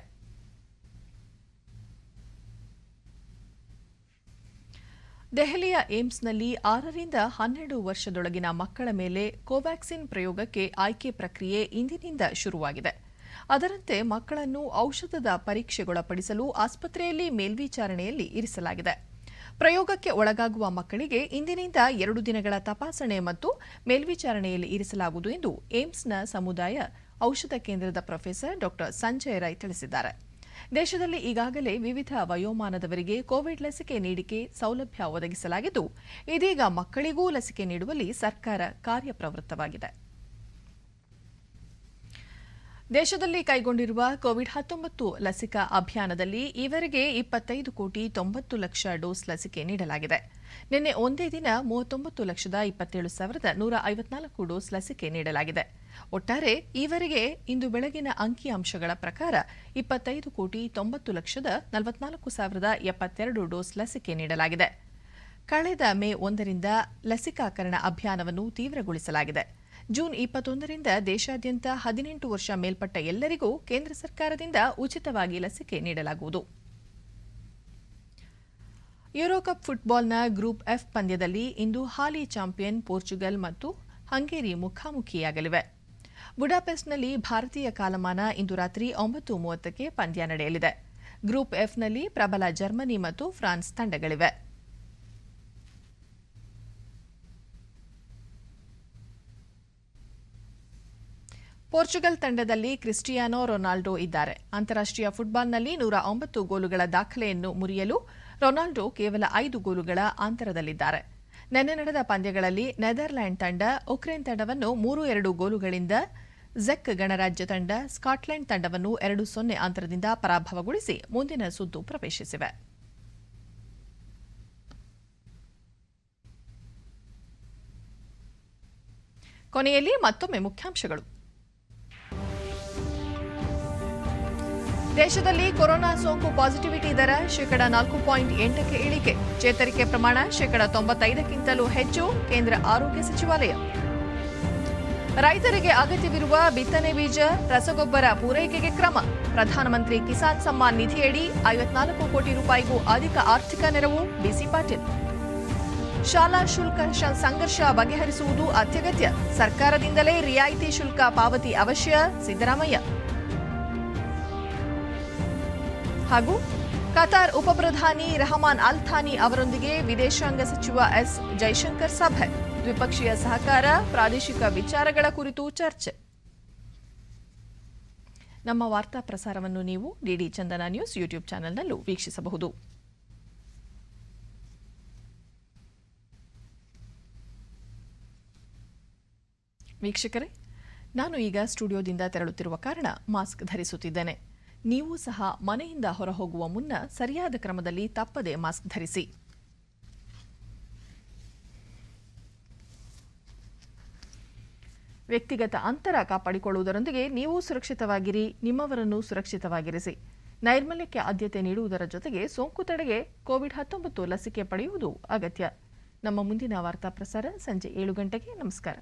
A: ದೆಹಲಿಯ ಏಮ್ಸ್ನಲ್ಲಿ 6ರಿಂದ 12 ವರ್ಷದೊಳಗಿನ ಮಕ್ಕಳ ಮೇಲೆ ಕೋವ್ಯಾಕ್ಸಿನ್ ಪ್ರಯೋಗಕ್ಕೆ ಆಯ್ಕೆ ಪ್ರಕ್ರಿಯೆ ಇಂದಿನಿಂದ ಶುರುವಾಗಿದೆ. ಅದರಂತೆ ಮಕ್ಕಳನ್ನು ಔಷಧದ ಪರೀಕ್ಷೆಗೊಳಪಡಿಸಲು ಆಸ್ಪತ್ರೆಯಲ್ಲಿ ಮೇಲ್ವಿಚಾರಣೆಯಲ್ಲಿ ಇರಿಸಲಾಗಿದೆ. ಪ್ರಯೋಗಕ್ಕೆ ಒಳಗಾಗುವ ಮಕ್ಕಳಿಗೆ ಇಂದಿನಿಂದ 2 ದಿನಗಳ ತಪಾಸಣೆ ಮತ್ತು ಮೇಲ್ವಿಚಾರಣೆಯಲ್ಲಿ ಇರಿಸಲಾಗುವುದು ಎಂದು ಏಮ್ಸ್ನ ಸಮುದಾಯ ಔಷಧ ಕೇಂದ್ರದ ಪ್ರೊಫೆಸರ್ ಡಾ ಸಂಜಯ್ ರೈ ತಿಳಿಸಿದ್ದಾರೆ. ದೇಶದಲ್ಲಿ ಈಗಾಗಲೇ ವಿವಿಧ ವಯೋಮಾನದವರಿಗೆ ಕೋವಿಡ್ ಲಸಿಕೆ ನೀಡಿಕೆ ಸೌಲಭ್ಯ ಒದಗಿಸಲಾಗಿದ್ದು, ಇದೀಗ ಮಕ್ಕಳಿಗೂ ಲಸಿಕೆ ನೀಡುವಲ್ಲಿ ಸರ್ಕಾರ ಕಾರ್ಯಪ್ರವೃತ್ತವಾಗಿದೆ. ದೇಶದಲ್ಲಿ ಕೈಗೊಂಡಿರುವ ಕೋವಿಡ್-19 ಲಸಿಕಾ ಅಭಿಯಾನದಲ್ಲಿ ಈವರೆಗೆ 25,90,00,000 ಡೋಸ್ ಲಸಿಕೆ ನೀಡಲಾಗಿದೆ. ನಿನ್ನೆ ಒಂದೇ ದಿನ 39,27,154 ಡೋಸ್ ಲಸಿಕೆ ನೀಡಲಾಗಿದೆ. ಒಟ್ಟಾರೆ ಈವರೆಗೆ ಇಂದು ಬೆಳಗಿನ ಅಂಕಿಅಂಶಗಳ ಪ್ರಕಾರ 25,90,44,072 ಡೋಸ್ ಲಸಿಕೆ ನೀಡಲಾಗಿದೆ. ಕಳೆದ ಮೇ 1ರಿಂದ ಲಸಿಕಾಕರಣ ಅಭಿಯಾನವನ್ನು ತೀವ್ರಗೊಳಿಸಲಾಗಿದೆ. ಜೂನ್ 21ರಿಂದ ದೇಶಾದ್ಯಂತ 18 ವರ್ಷ ಮೇಲ್ಪಟ್ಟ ಎಲ್ಲರಿಗೂ ಕೇಂದ್ರ ಸರ್ಕಾರದಿಂದ ಉಚಿತವಾಗಿ ಲಸಿಕೆ ನೀಡಲಾಗುವುದು. ಯೂರೋಕಪ್ ಫುಟ್ಬಾಲ್ನ ಗ್ರೂಪ್ ಎಫ್ ಪಂದ್ಯದಲ್ಲಿ ಇಂದು ಹಾಲಿ ಚಾಂಪಿಯನ್ ಪೋರ್ಚುಗಲ್ ಮತ್ತು ಹಂಗೇರಿ ಮುಖಾಮುಖಿಯಾಗಲಿವೆ. ಬುಡಾಪೆಸ್ಟ್ನಲ್ಲಿ ಭಾರತೀಯ ಕಾಲಮಾನ ಇಂದು ರಾತ್ರಿ 9:30ಕ್ಕೆ ಪಂದ್ಯ ನಡೆಯಲಿದೆ. ಗ್ರೂಪ್ ಎಫ್ನಲ್ಲಿ ಪ್ರಬಲ ಜರ್ಮನಿ ಮತ್ತು ಫ್ರಾನ್ಸ್ ತಂಡಗಳಿವೆ. ಪೋರ್ಚುಗಲ್ ತಂಡದಲ್ಲಿ ಕ್ರಿಸ್ಟಿಯಾನೋ ರೊನಾಲ್ಡೋ ಇದ್ದಾರೆ. ಅಂತಾರಾಷ್ಟ್ರೀಯ ಫುಟ್ಬಾಲ್ನಲ್ಲಿ 109 ಗೋಲುಗಳ ದಾಖಲೆಯನ್ನು ಮುರಿಯಲು ರೊನಾಲ್ಡೋ ಕೇವಲ 5 ಗೋಲುಗಳ ಅಂತರದಲ್ಲಿದ್ದಾರೆ. ನಿನ್ನೆ ನಡೆದ ಪಂದ್ಯಗಳಲ್ಲಿ ನೆದರ್ಲ್ಯಾಂಡ್ ತಂಡ ಉಕ್ರೇನ್ ತಂಡವನ್ನು 3-2 ಗೋಲುಗಳಿಂದ, ಝೆಕ್ ಗಣರಾಜ್ಯ ತಂಡ ಸ್ಕಾಟ್ಲೆಂಡ್ ತಂಡವನ್ನು 2-0 ಅಂತರದಿಂದ ಪರಾಭವಗೊಳಿಸಿ ಮುಂದಿನ ಸುತ್ತು ಪ್ರವೇಶಿಸಿವೆ. ಕೊನೆಯಲ್ಲಿ ಮತ್ತೊಮ್ಮೆ ಮುಖ್ಯಾಂಶಗಳು. ದೇಶದಲ್ಲಿ ಕೊರೋನಾ ಸೋಂಕು ಪಾಸಿಟಿವಿಟಿ ದರ 4.8ಕ್ಕೆ ಇಳಿಕೆ. ಚೇತರಿಕೆ ಪ್ರಮಾಣ 95ಕ್ಕಿಂತಲೂ ಹೆಚ್ಚು. ಕೇಂದ್ರ ಆರೋಗ್ಯ ಸಚಿವಾಲಯ. ರೈತರಿಗೆ ಅಗತ್ಯವಿರುವ ಬಿತ್ತನೆ ಬೀಜ, ರಸಗೊಬ್ಬರ ಪೂರೈಕೆಗೆ ಕ್ರಮ. ಪ್ರಧಾನಮಂತ್ರಿ ಕಿಸಾನ್ ಸಮ್ಮಾನ್ ನಿಧಿಯಡಿ 54 ಕೋಟಿ ರೂಪಾಯಿಗೂ ಅಧಿಕ ಆರ್ಥಿಕ ನೆರವು. ಬಿಸಿ ಪಾಟೀಲ್. ಶಾಲಾ ಶುಲ್ಕ ಸಂಘರ್ಷ ಬಗೆಹರಿಸುವುದು ಅತ್ಯಗತ್ಯ. ಸರ್ಕಾರದಿಂದಲೇ ರಿಯಾಯಿತಿ ಶುಲ್ಕ ಪಾವತಿ ಅವಶ್ಯ. ಸಿದ್ದರಾಮಯ್ಯ. ಹಾಗೂ ಕತಾರ್ ಉಪಪ್ರಧಾನಿ ರಹಮಾನ್ ಅಲ್ ಥಾನಿ ಅವರೊಂದಿಗೆ ವಿದೇಶಾಂಗ ಸಚಿವ ಎಸ್ ಜೈಶಂಕರ್ ಸಭೆ. ದ್ವಿಪಕ್ಷೀಯ ಸಹಕಾರ, ಪ್ರಾದೇಶಿಕ ವಿಚಾರಗಳ ಕುರಿತು ಚರ್ಚೆ. ನಮ್ಮ ವಾರ್ತಾ ಪ್ರಸಾರವನ್ನು ನೀವು ಡಿಡಿ ಚಂದನ ನ್ಯೂಸ್ ಯೂಟ್ಯೂಬ್ ಚಾನೆಲ್ನಲ್ಲೂ ವೀಕ್ಷಿಸಬಹುದು. ವೀಕ್ಷಕರೇ, ನಾನು ಈಗ ಸ್ಟುಡಿಯೋದಿಂದ ತೆರಳುತ್ತಿರುವ ಕಾರಣ ಮಾಸ್ಕ್ ಧರಿಸುತ್ತಿದ್ದೇನೆ. ನೀವು ಸಹ ಮನೆಯಿಂದ ಹೊರಹೋಗುವ ಮುನ್ನ ಸರಿಯಾದ ಕ್ರಮದಲ್ಲಿ ತಪ್ಪದೆ ಮಾಸ್ಕ್ ಧರಿಸಿ. ವ್ಯಕ್ತಿಗತ ಅಂತರ ಕಾಪಾಡಿಕೊಳ್ಳುವುದರೊಂದಿಗೆ ನೀವು ಸುರಕ್ಷಿತವಾಗಿರಿ, ನಿಮ್ಮವರನ್ನು ಸುರಕ್ಷಿತವಾಗಿರಿಸಿ. ನೈರ್ಮಲ್ಯಕ್ಕೆ ಆದ್ಯತೆ ನೀಡುವುದರ ಜೊತೆಗೆ ಸೋಂಕು ತಡೆಗೆ ಕೋವಿಡ್-19 ಲಸಿಕೆ ಪಡೆಯುವುದು ಅಗತ್ಯ. ನಮ್ಮ ಮುಂದಿನ ವಾರ್ತಾ ಪ್ರಸಾರ ಸಂಜೆ 7 ಗಂಟೆಗೆ. ನಮಸ್ಕಾರ.